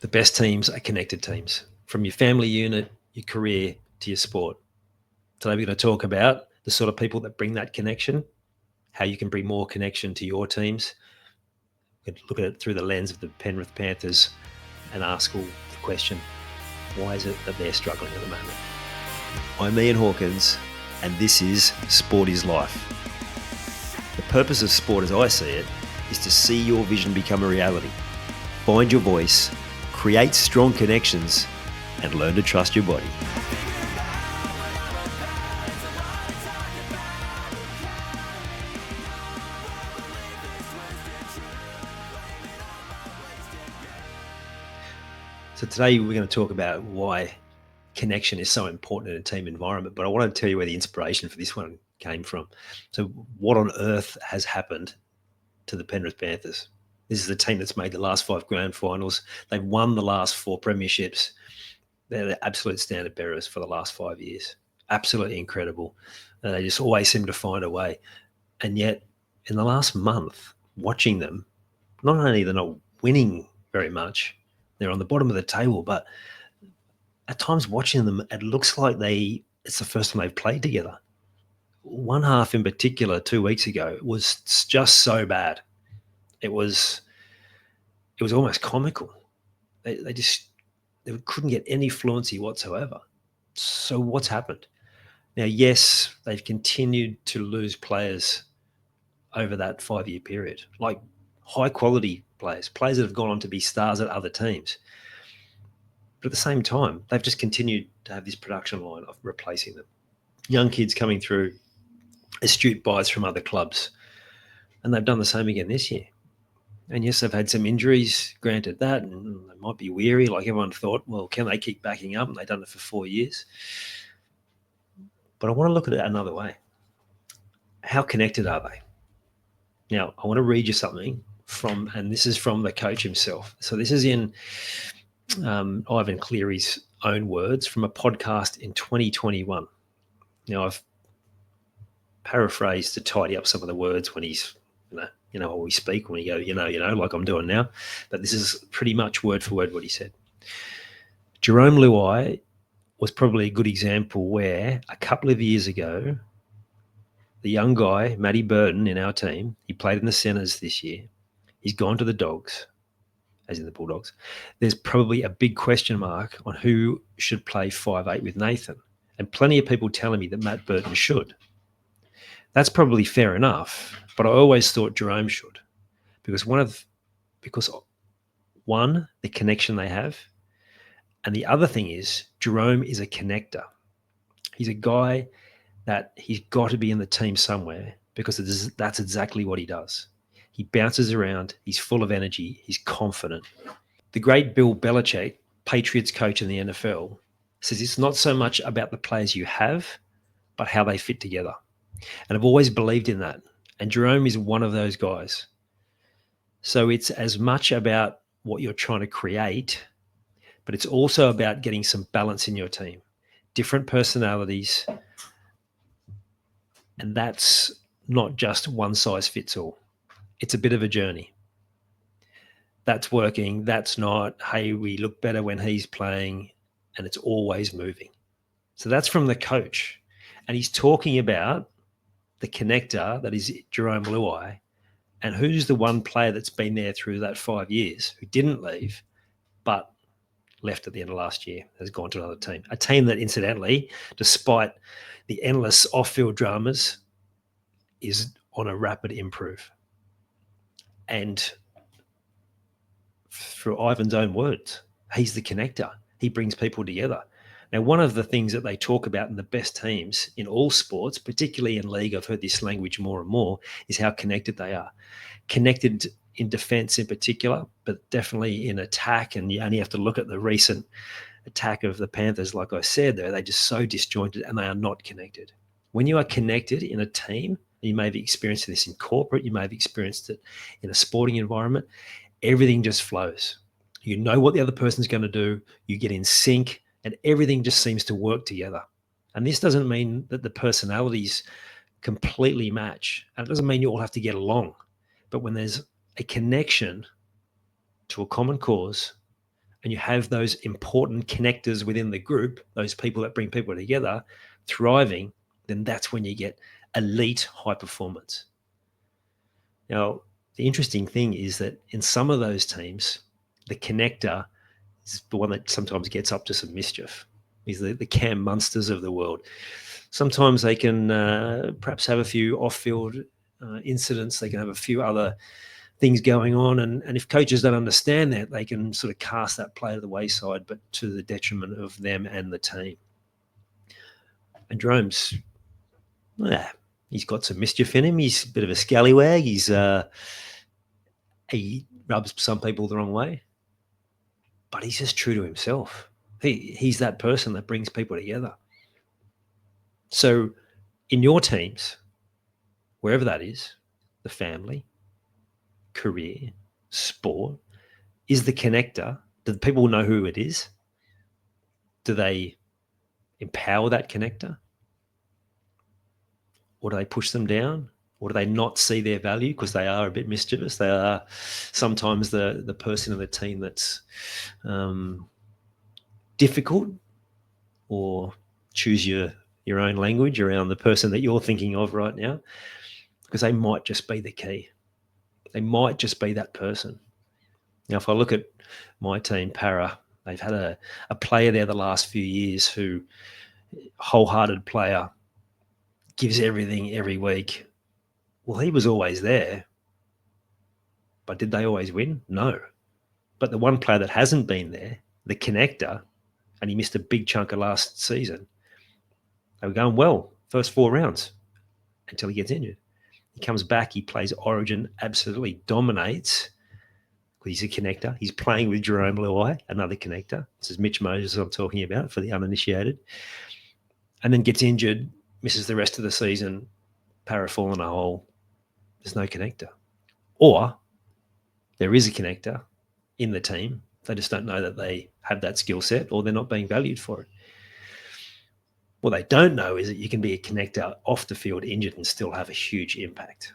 The best teams are connected teams, from your family unit, your career, to your sport. Today we're going to talk about the sort of people that bring that connection, how you can bring more connection to your teams. We can look at it through the lens of the Penrith Panthers and ask all the question, why is it that they're struggling at the moment? I'm Ian Hawkins, and this is Sport is Life. The purpose of sport, as I see it, is to see your vision become a reality. Find your voice, create strong connections, and learn to trust your body. So today we're going to talk about why connection is so important in a team environment, but I want to tell you where the inspiration for this one came from. So what on earth has happened to the Penrith Panthers? This is a team that's made the last 5 grand finals. They've won the last 4 premierships. They're the absolute standard bearers for the last 5 years. Absolutely incredible. They just always seem to find a way. And yet in the last month, watching them, not only they're not winning very much, they're on the bottom of the table, but at times watching them, it looks like it's the first time they've played together. One half in particular 2 weeks ago was just so bad. It was almost comical. They couldn't get any fluency whatsoever. So what's happened? Now, yes, they've continued to lose players over that 5-year period, like high quality players that have gone on to be stars at other teams. But at the same time, they've just continued to have this production line of replacing them. Young kids coming through, astute buys from other clubs, and they've done the same again this year. And yes, they've had some injuries, granted that, and they might be weary, like everyone thought, well, can they keep backing up? And they've done it for 4 years. But I want to look at it another way. How connected are they? Now, I want to read you something and this is from the coach himself. So this is in Ivan Cleary's own words from a podcast in 2021. Now, I've paraphrased to tidy up some of the words when he's, how we speak when we go, like I'm doing now. But this is pretty much word for word what he said. Jarome Luai was probably a good example where a couple of years ago, the young guy, Matty Burton in our team, he played in the centres this year. He's gone to the Dogs, as in the Bulldogs. There's probably a big question mark on who should play 5'8" with Nathan. And plenty of people telling me that Matt Burton should. That's probably fair enough, but I always thought Jarome should, because one, the connection they have, and the other thing is Jarome is a connector. He's a guy that he's got to be in the team somewhere, because that's exactly what he does. He bounces around, he's full of energy, he's confident. The great Bill Belichick, Patriots coach in the NFL, says it's not so much about the players you have, but how they fit together. And I've always believed in that. And Jarome is one of those guys. So it's as much about what you're trying to create, but it's also about getting some balance in your team. Different personalities. And that's not just one size fits all. It's a bit of a journey. That's working. That's not, hey, we look better when he's playing, and it's always moving. So that's from the coach. And he's talking about the connector that is Jarome Luai, and who's the one player that's been there through that 5 years who didn't leave but left at the end of last year, has gone to another team. A team that, incidentally, despite the endless off-field dramas, is on a rapid improve. And through Ivan's own words, he's the connector. He brings people together. Now, one of the things that they talk about in the best teams in all sports, particularly in league, I've heard this language more and more, is how connected they are. Connected in defence in particular, but definitely in attack. And you only have to look at the recent attack of the Panthers. Like I said, they're just so disjointed and they are not connected. When you are connected in a team, you may have experienced this in corporate, you may have experienced it in a sporting environment, everything just flows. You know what the other person's going to do, you get in sync, and everything just seems to work together. And this doesn't mean that the personalities completely match. And it doesn't mean you all have to get along. But when there's a connection to a common cause, and you have those important connectors within the group, those people that bring people together, thriving, then that's when you get elite high performance. Now, the interesting thing is that in some of those teams, the connector is the one that sometimes gets up to some mischief. Is the Cam Munsters of the world. Sometimes they can perhaps have a few off-field incidents. They can have a few other things going on. And if coaches don't understand that, they can sort of cast that player to the wayside, but to the detriment of them and the team. And Jarome's, he's got some mischief in him. He's a bit of a scallywag. He rubs some people the wrong way, but he's just true to himself. He's that person that brings people together. So in your teams, wherever that is, the family, career, sport, is the connector. Do the people know who it is? Do they empower that connector? Or do they push them down? Or do they not see their value because they are a bit mischievous? They are sometimes the person in the team that's difficult, or choose your own language around the person that you're thinking of right now, because they might just be the key. They might just be that person. Now, if I look at my team, Para, they've had a player there the last few years who, wholehearted player, gives everything every week. Well, he was always there, but did they always win? No. But the one player that hasn't been there, the connector, and he missed a big chunk of last season, they were going well, first 4 rounds, until he gets injured. He comes back, he plays Origin, absolutely dominates. He's a connector. He's playing with Jarome Luai, another connector. This is Mitch Moses I'm talking about for the uninitiated. And then gets injured, misses the rest of the season, Para fall in a hole. There's no connector. Or there is a connector in the team. They just don't know that they have that skill set, or they're not being valued for it. What they don't know is that you can be a connector off the field injured and still have a huge impact.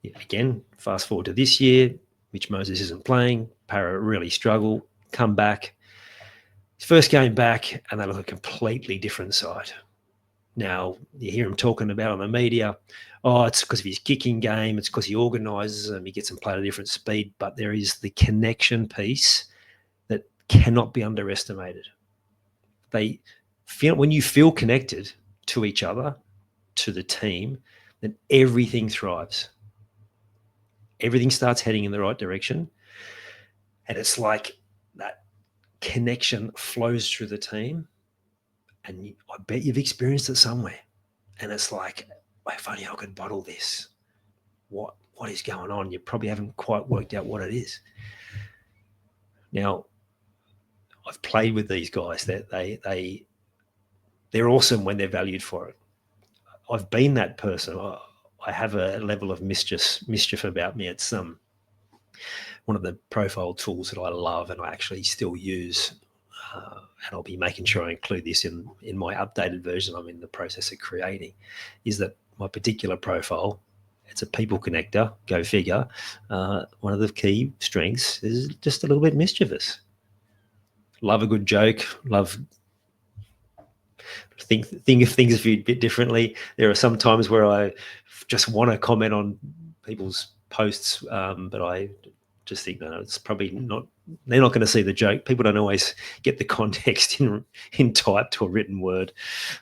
Again, fast forward to this year, Mitch Moses isn't playing. Para really struggle, come back. His first game back, and they look a completely different side. Now, you hear him talking about on the media, it's because of his kicking game, it's because he organises them, he gets them play at a different speed, but there is the connection piece that cannot be underestimated. They feel, when you feel connected to each other, to the team, then everything thrives. Everything starts heading in the right direction. And it's like that connection flows through the team. And I bet you've experienced it somewhere. And it's like, if only I could bottle this. What is going on? You probably haven't quite worked out what it is. Now, I've played with these guys that they're awesome when they're valued for it. I've been that person. I have a level of mischief about me. It's one of the profile tools that I love and I actually still use. And I'll be making sure I include this in my updated version I'm in the process of creating, is that my particular profile, it's a people connector, go figure. One of the key strengths is just a little bit mischievous. Love a good joke, think of things a bit differently. There are some times where I just want to comment on people's posts, but I just think, no, it's probably not. They're not going to see the joke. People don't always get the context in typed or written word.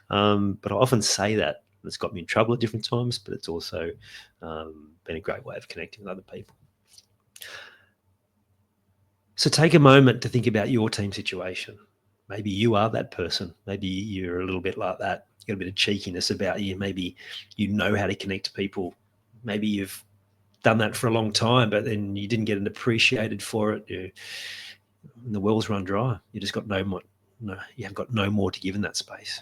But I often say that. It's got me in trouble at different times, but it's also been a great way of connecting with other people. So take a moment to think about your team situation. Maybe you are that person. Maybe you're a little bit like that. You've got a bit of cheekiness about you. Maybe you know how to connect to people. Maybe you've done that for a long time, but then you didn't get appreciated for it. The well's run dry. You just got no more. No, you have got no more to give in that space.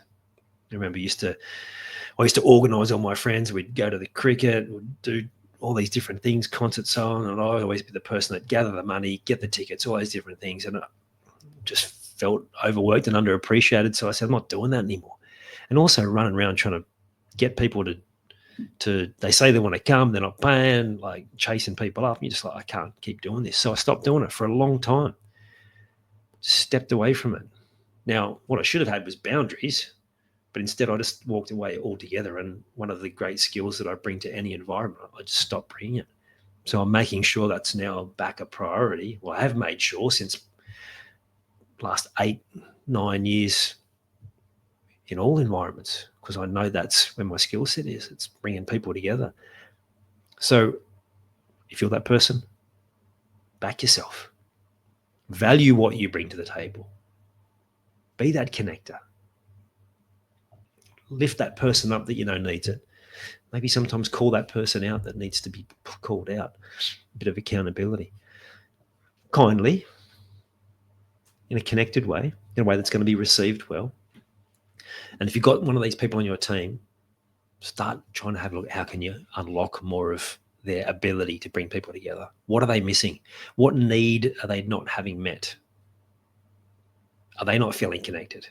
I remember I used to organise all my friends. We'd go to the cricket, we'd do all these different things, concerts, so on, and I'd always be the person that gather the money, get the tickets, all these different things, and I just felt overworked and underappreciated. So I said, I'm not doing that anymore. And also running around trying to get people to they say they want to come, they're not paying, like chasing people up. You're just like, I can't keep doing this. So I stopped doing it for a long time. Stepped away from it. Now, what I should have had was boundaries, but instead I just walked away altogether. And one of the great skills that I bring to any environment, I just stopped bringing it. So I'm making sure that's now back a priority. Well, I have made sure since last 8-9 years in all environments, because I know that's where my skill set is. It's bringing people together. So if you're that person, back yourself. Value what you bring to the table. Be that connector. Lift that person up that you know needs it. Maybe sometimes call that person out that needs to be called out. A bit of accountability. Kindly, in a connected way, in a way that's going to be received well. And if you've got one of these people on your team, start trying to have a look, how can you unlock more of their ability to bring people together? What are they missing? What need are they not having met? Are they not feeling connected?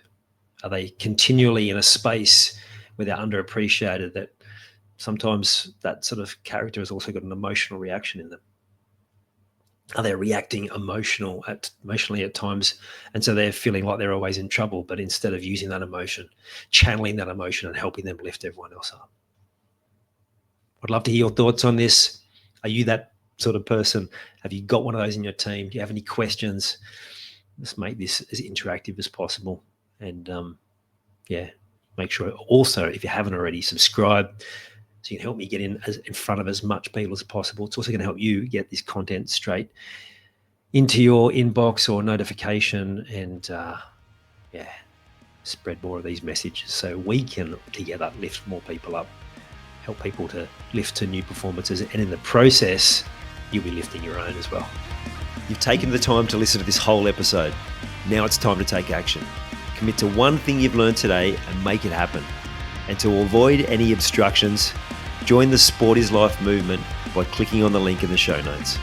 Are they continually in a space where they're underappreciated, that sometimes that sort of character has also got an emotional reaction in them? Are they reacting emotionally at times? And so they're feeling like they're always in trouble, but instead of using that emotion, channeling that emotion and helping them lift everyone else up. I'd love to hear your thoughts on this. Are you that sort of person? Have you got one of those in your team? Do you have any questions? Let's make this as interactive as possible. And make sure also, if you haven't already, subscribe so you can help me get in front of as much people as possible. It's also going to help you get this content straight into your inbox or notification, and spread more of these messages so we can together lift more people up, help people to lift to new performances, and in the process, you'll be lifting your own as well. You've taken the time to listen to this whole episode. Now it's time to take action. Commit to one thing you've learned today and make it happen. And to avoid any obstructions, join the Sport is Life movement by clicking on the link in the show notes.